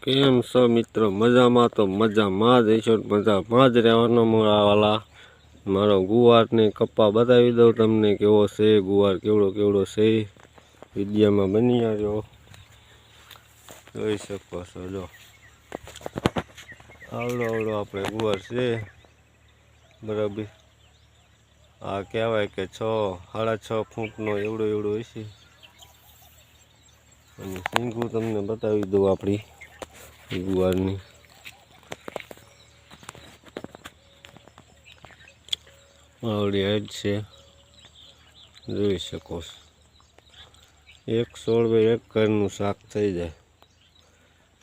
કેમ છો મિત્રો? મજામાં તો મજામાં જ હશો, મજામાં જ રહેવાનો વાલા. મારો ગુવાર ને કપ્પા બતાવી દઉં તમને કેવો છે ગુવાર, કેવડો કેવડો છે. વિડીયોમાં બની આવ્યો જોઈ શકો છો. જો આવડો આવડો આપણે ગુવાર છે બરાબર. આ કહેવાય કે 6.5 ફૂટનો એવડો એવડો હશે. અને સિંગું તમને બતાવી દઉં આપણી ગુવારની. આવડી હાઈટ છે જોઈ શકો છો. એક છોડવે એક ઘરનું શાક થઈ જાય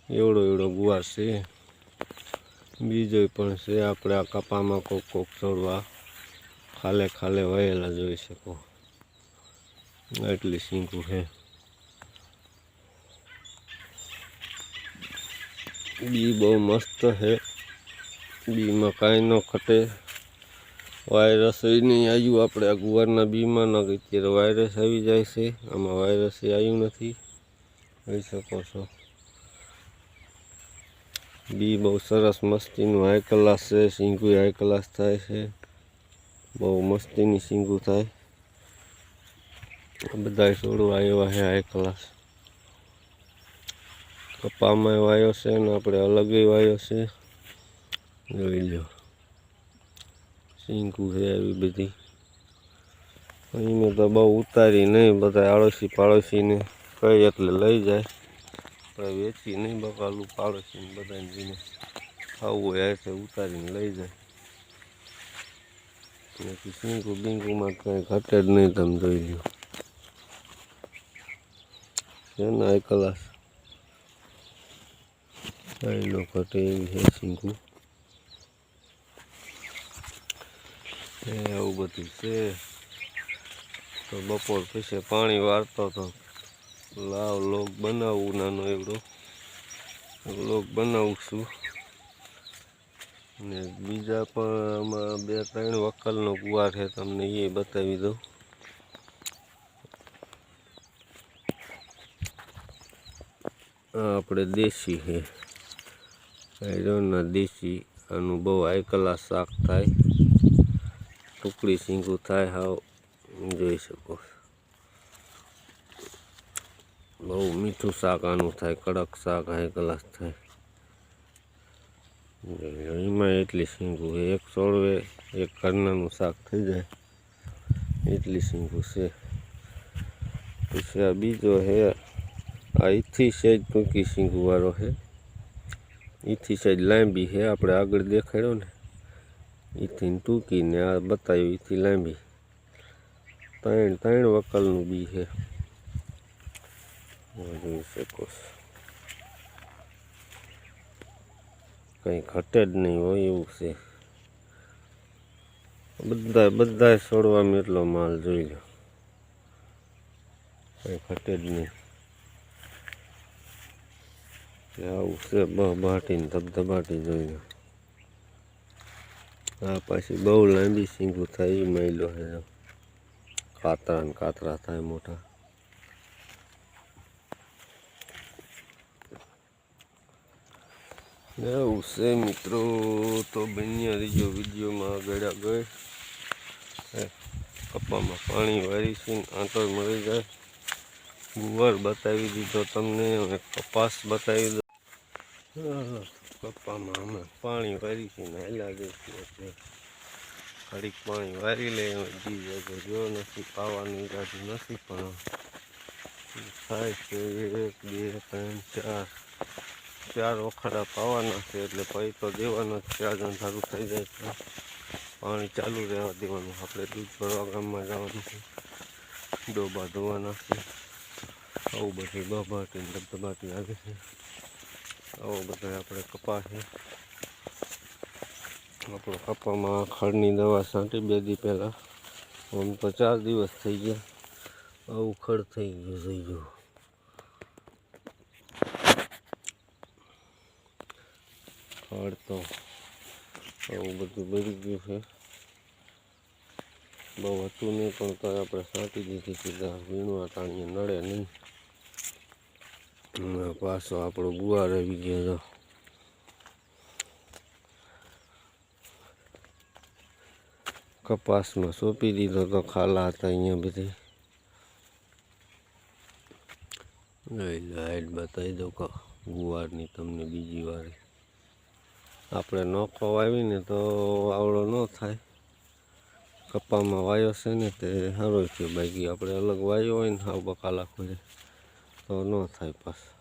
એવડો એવડો ગુવાર છે. બીજો પણ છે આપણે આ કપામાં કોક કોક છોડવા ખાલે ખાલે વહેલા જોઈ શકો. એટલી સિંગું છે. બી બહુ મસ્ત છે. બીમાં કાંઈ ન ખટે. વાયરસ નહીં આવ્યું આપણે આ ગુવારના બીમાં. ન અત્યારે વાયરસ આવી જાય છે. આમાં વાયરસ આવ્યું નથી જોઈ શકો છો. બી બહુ સરસ મસ્તીનું હાઈ ક્લાસ છે. સિંગું હાઈ ક્લાસ થાય છે. બહુ મસ્તીની સિંગું થાય. બધા છોડવા એવા છે હાઈ ક્લાસ. કપામાં વાયો છે ને આપણે અલગ વાયો છે. જોઈ લો સિંગું છે એવી બધી. અહીંયા તો બહુ ઉતારી નહીં, બધા આડોશી પાડોશીને કહી એટલે લઈ જાય. પણ વેચી નહીં બકાલું પાડોશીને બધાને જીને ખાવું હોય છે ઉતારીને લઈ જાય. નથી સિંગું બિંગુમાં કંઈ ઘટે જ નહીં. તમે જોઈ લો છે ને હાઈ ક્લાસ. કંઈ ન ઘટે એવી છે સિંગું. આવું બધું છે. તો બપોર પછી પાણી વાળતો હતો. લાવ લોગ બનાવું નાનો એવડો લોગ બનાવું છું. ને બીજા પણ આમાં 2-3 વકલનો ગુવાર છે, તમને એ બતાવી દઉં. આપણે દેશી છે આયરનના દેશી. આનું બહુ હાઈ ક્લાસ શાક થાય. ટુકડી સિંગું થાય હાવ જોઈ શકો. બહુ મીઠું શાક આનું થાય. કડક શાક હાઈ ક્લાસ થાય. એમાં એટલી સિંગું છે. એક છોડવે એક ઘરનાનું શાક થઈ જાય એટલી સિંગું છે. પછી આ બીજો છે આ ઈથી સહેજ ટૂંકી સિંગું વાળો છે. ઈથી સહેજ લાંબી છે. આપણે આગળ દેખાડ્યો ને ઈથી ટૂંકીને આ બતાવ્યું ઈથી લાંબી. 3 વકલનું બી છે જોઈ શકો. કંઈ ઘટે જ નહીં હોય એવું છે. બધા છોડવામાં એટલો માલ જોઈ લો. કંઈ ઘટે જ નહીં. આવું છે બહાટીને ધબધબાટી જોઈ લો. આ પાછી બહુ લાંબી સિંગું થાય એ મહિલો છે. કાતરા ને કાતરા થાય મોટા. એવું છે મિત્રો. તો બન્યા રહીજો વિડીયોમાં આગળ આગળ. કપામાં પાણી વારી છે આંટો મળી જાય. ગુવાર બતાવી દીધો તમને. હવે કપાસ બતાવી દો. કપામાં અમે પાણી વારી છે ને હેલા જઈશું એટલે ઘડીક પાણી વારી લે. જી જો નથી પાવાની ઈરાદો નથી પણ થાય છે 1 2 3 4 વખડા પાવાના છે. એટલે પછી તો દેવાનો જ છે. આજન સારું થઈ જાય છે. પાણી ચાલુ રહેવા દેવાનું. આપણે દૂધ ભરવા ગામમાં જવાનું છે. ડોબા ધોવાના છે. આવું બધી બહાટીને ધબધબાટી આવે છે. આવો બધા આપણે કપા છે. આપણો કપામાં ખડની દવા છાંટી 2 દી પહેલાં. આમ તો 4 દિવસ થઈ ગયા. આવું ખડ થઈ ગયું થઈ ગયું. ખડ તો આવું બધું બળી ગયું છે. બહુ હતું નહીં પણ તો આપણે છાંટી દીધી સીધા વીણવા ટાણીએ નડે નહીં. પાછો આપણો ગુવાર આવી ગયો. કપાસમાં સોંપી દીધો તો ખાલા હતા અહીંયા બધી. લાઈટ બતાવી દો ગુવારની તમને બીજી વાર. આપણે નોખો વાવીને તો આવડો ન થાય. કપામાં વાયો છે ને તે સારો થયો, બાકી આપણે અલગ વાયો હોય ને હાવ બકાલા ખોરે તો ન થાય પાછું.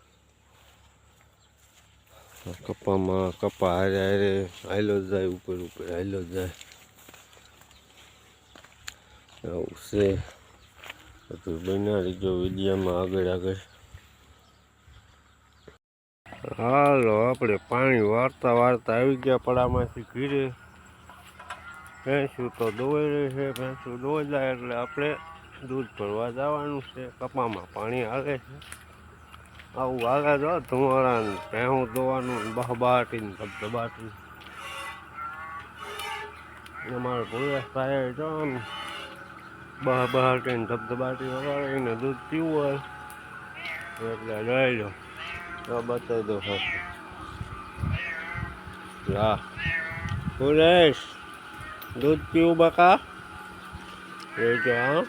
કપામાં કપા હારે હારે હાલ્યો જ જાય, ઉપર ઉપર હાલ્યો જ જાય. આવું છે બધું. બનાવી જો વિડીયામાં આગળ આગળ. હાલો આપણે પાણી વારતા વારતા આવી ગયા પડામાંથી ઘીરે. ભેંસું તો દોવાઈ રહી છે, ભેંસું દોવાઈ જાય એટલે આપણે દૂધ ભરવા જવાનું છે. કપામાં પાણી હાલે છે, આવું હાલે જો ધુમાડા ભેંસું દોવાનું બહાબાટીને ધબધબાટી. અમારે ભૂલેશ ભાઈ જો આમ બહાબાટીને ધબધબાટી વગાડીને દૂધ પીવું હોય એટલે લઈ લો. તો બતાવી દો ખાસું. હા ભૂલેશ, દૂધ પીવું બકા? જો હા,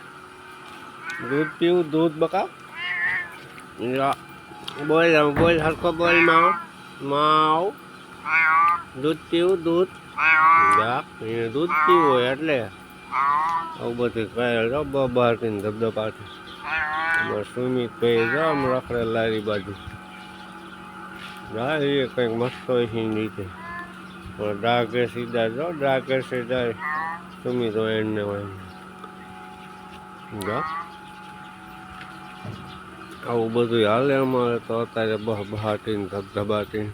દૂધ પીવું, દૂધ બકા? બોલ બોલ હરકો બોલ માવ માવ. દૂધ પીવું, દૂધ. એને દૂધ પીવું હોય એટલે આવું બધું કહે જો બહારથી ધબધબાટી. અમારે સુમિતભાઈ જો આમ રખડે લારી બાજુ જાય. એ કંઈક મસ્ત હોય છે નીચે પણ ડાકે સીધા જો ડાકે સીધા સુમિત હોય એને હોય જો. આવું બધું હાલે અમારે તો અત્યારે બહાટીને ધબધબાટી.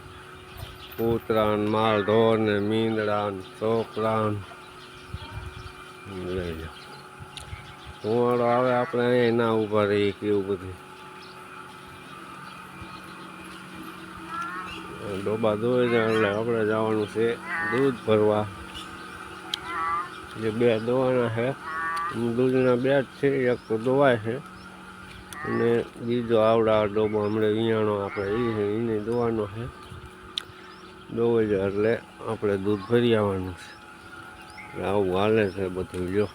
કૂતરા ને માલ ઢોર ને મીંદડા ને છોકરા લઈ જાઓ. ધુવાડો આવે આપણે અહીંયા ના ઊભા રહીએ કેવું બધું. ડોબા દોઈ જાય એટલે આપણે જવાનું છે દૂધ ભરવા. જે બે દોવાના છે, દૂધના બે જ છે, એક તો દોવાય છે અને બીજો આવડા ડોબો હમણાં વિયાણો આપણે એ છે, એને દોવાનો છે. દોવાઈ જાય એટલે આપણે દૂધ ભરી આવવાનું છે. આવું હાલે છે બધું જો.